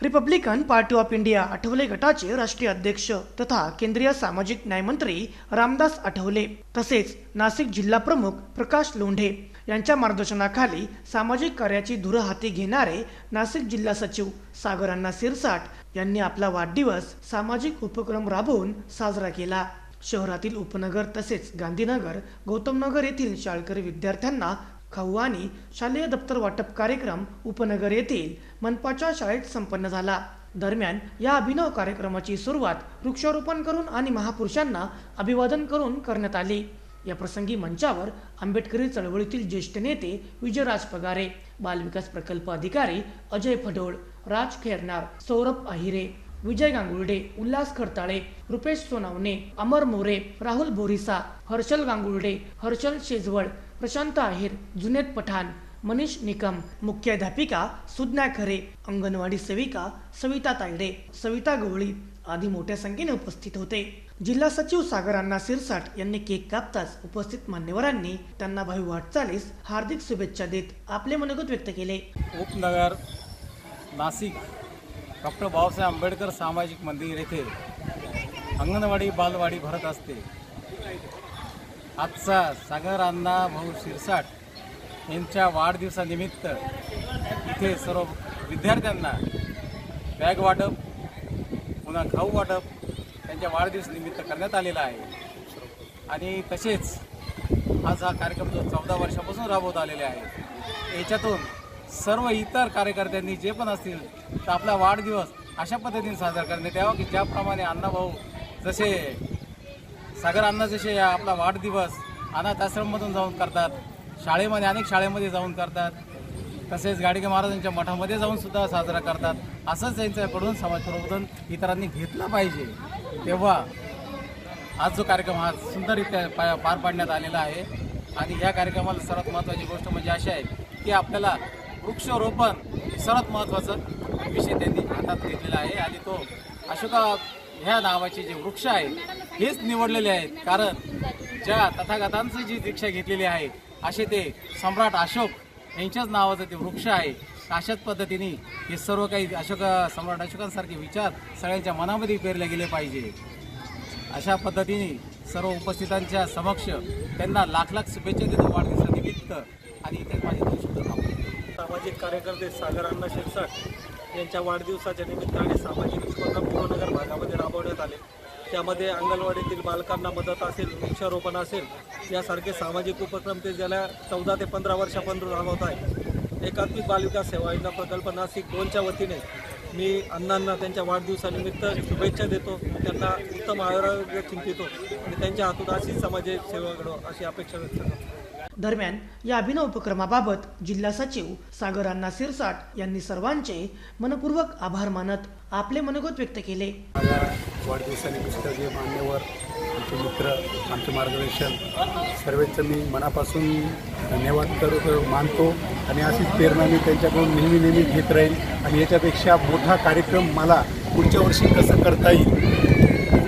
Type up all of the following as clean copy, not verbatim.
Republican party of India Athawale गटाचे राष्ट्रीय अध्यक्ष तथा केंद्रीय सामाजिक न्याय मंत्री रामदास आठवले तसेच नाशिक जिल्हा प्रमुख प्रकाश लोंढे यांच्या मार्गदर्शनाखाली सामाजिक कार्याची धुरा हाती घेणारे नाशिक जिल्हा सचिव सागर अण्णा सिरसाट यांनी आपला वाढदिवस सामाजिक उपक्रम राबवून साजरा केला। शहरातील उपनगर तसेच गांधीनगर, गौतमनगर येथील शाळकरी विद्यार्थ्यांना खाऊ आणि शालेय दप्तर वाटप कार्यक्रम उपनगर येथील मनपाच्या शाळेत संपन्न झाला। दरम्यान या अभिनव कार्यक्रमाची सुरुवात वृक्षारोपण करून आणि महापुरुषांना अभिवादन करून करण्यात आली। या प्रसंगी मंचावर आंबेडकरी चळवळीतील ज्येष्ठ नेते विजयराज पगारे, बालविकास प्रकल्प अधिकारी अजय फडोळ, राज खेरनार, सौरभ आहिरे, विजय गांगुर्डे, उल्हास खडताळे, रुपेश सोनावणे, अमर मोरे, राहुल बोरिसा, हर्षल गांगुर्डे, हर्षल शेजवळ, प्रशांत आहेर, जुनेद पठाण, मनीष निकम, मुख्याध्यापिका सुज्ञा खरे, अंगणवाडी सेविका सविता तायडे, सविता गवळी आदी मोठ्या संख्येने उपस्थित होते। जिल्हा सचिव सागर अण्णा सिरसाट यांनी केक कापताच उपस्थित मान्यवरांनी त्यांना भावी वाटचालीस हार्दिक शुभेच्छा देत आपले मनोगत व्यक्त केले। उपनगर नाशिक डॉक्टर बाबासाहेब आंबेडकर सामाजिक मंदिर येथे अंगणवाडी बालवाडी भरत असते। आजचा सागर अण्णा भाऊ सिरसाट यांच्या वाढदिवसानिमित्त इथे सर्व विद्यार्थ्यांना बॅग वाटप, पुन्हा खाऊ वाटप त्यांच्या वाढदिवसानिमित्त करण्यात आलेला आहे। आणि तसेच आज हा कार्यक्रम जो 14 वर्षापासून राबवत आलेला आहे, याच्यातून सर्व इतर कार्यकर्त्यांनी जे पण असतील तर आपला वाढदिवस अशा पद्धतीने साजरा करण्यात यावा की ज्याप्रमाणे अण्णाभाऊ जसे सागर अण्णा जसे आपला वाढदिवस अनाथ आश्रममधून जाऊन करतात, शाळेमध्ये अनेक शाळेमध्ये जाऊन करतात, तसेच गाडगे महाराजांच्या मठामध्ये जाऊन सुद्धा साजरा करतात, असंच त्यांच्याकडून समाज प्रबोधन इतरांनी घेतलं पाहिजे। तेव्हा आज जो कार्यक्रम हा सुंदररित्या पार पाडण्यात आलेला आहे। आणि या कार्यक्रमाला सर्वात महत्त्वाची गोष्ट म्हणजे अशी आहे की आपल्याला वृक्षारोपण सर्वात महत्त्वाचा विषय त्यांनी हातात घेतलेला आहे। आणि तो अशोका ह्या नावाचे जे वृक्ष आहेत हेच निवडलेले आहेत, कारण ज्या तथागतांची जी दीक्षा घेतलेली आहे असे ते सम्राट अशोक यांच्याच नावाचं ते वृक्ष आहे। अशाच पद्धतीने हे सर्व काही सम्राट अशोकांसारखे विचार सगळ्यांच्या मनामध्ये पेरले गेले पाहिजे। अशा पद्धतीने सर्व उपस्थितांच्या समक्ष त्यांना लाख लाख शुभेच्छा देतो वाढदिवसानिमित्त। आणि इथेच माझे 2 शब्द थांबतो। सामाजिक कार्यकर्ते सागर अण्णा सिरसाट यांच्या वाढदिवसाच्या निमित्ताने सामाजिक उपक्रम उपनगर भागामध्ये राबवण्यात आले। त्यामध्ये अंगणवाडीतील बालकांना मदत असेल, वृक्षारोपण असेल, यासारखे सामाजिक उपक्रम ते गेल्या 14 ते 15 वर्षापासून राबवत आहे। एकात्मिक बालविकास सेवा योजना प्रकल्प नाशिक 2च्या वतीने मी अण्णांना त्यांच्या वाढदिवसानिमित्त शुभेच्छा देतो, त्यांना उत्तम आरोग्य चिंतितो आणि त्यांच्या हातून अशीच समाज सेवा घडो अशी अपेक्षा व्यक्त करतो। दरम्यान या अभिनव उपक्रमाबाबत जिल्हा सचिव सागर अण्णा सिरसाट यांनी सर्वांचे मनपूर्वक आभार मानत आपले मनोगत व्यक्त केले। माझ्या वाढदिवसानिमित्त जे मान्यवर, आमचे मित्र, आमचे मार्गदर्शन सर्वांचं मी मनापासून धन्यवाद मानतो आणि अशीच प्रेरणा मी त्यांच्याकडून नेहमी घेत राहील। आणि याच्यापेक्षा मोठा कार्यक्रम मला पुढच्या वर्षी कसं करता येईल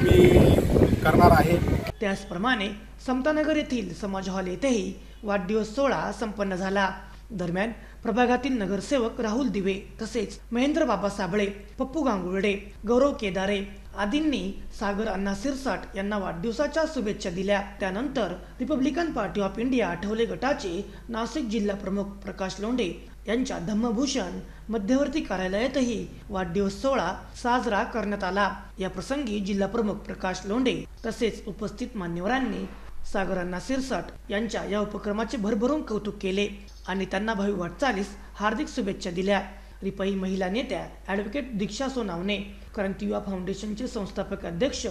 मी करणार आहे। त्याचप्रमाणे समतानगर येथील समाज हॉल येथेही वाढदिवस सोहळा संपन्न झाला। दरम्यान प्रभागातील नगरसेवक राहुल दिवे तसेच महेंद्र बाबा साबळे, पप्पू गांगुर्डे, गौरव केदारे आदींनी सागर अण्णा सिरसाट यांना वाढदिवसाच्या शुभेच्छा दिल्या। त्यानंतर Republican party of India Athawale गटाचे नाशिक जिल्हा प्रमुख प्रकाश लोंढे यांच्या धम्मभूषण मध्यवर्ती कार्यालयातही वाढदिवस सोहळा साजरा करण्यात आला। या प्रसंगी जिल्हा प्रमुख प्रकाश लोंढे तसेच उपस्थित मान्यवरांनी सागर अण्णा सिरसाट यांच्या या उपक्रमाचे भरभरून कौतुक केले आणि त्यांना भावी वाटचालीस हार्दिक शुभेच्छा दिल्या। रिपाई महिला नेत्या ॲडव्होकेट दीक्षा सोनावणे, क्रांती युवा फाउंडेशनचे संस्थापक अध्यक्ष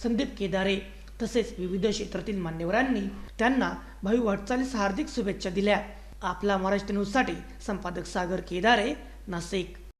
संदीप केदारे तसेच विविध क्षेत्रातील मान्यवरांनी त्यांना भावी वाटचालीस हार्दिक शुभेच्छा दिल्या। आपला महाराष्ट्र न्यूजसाठी संपादक सागर केदारे, नाशिक।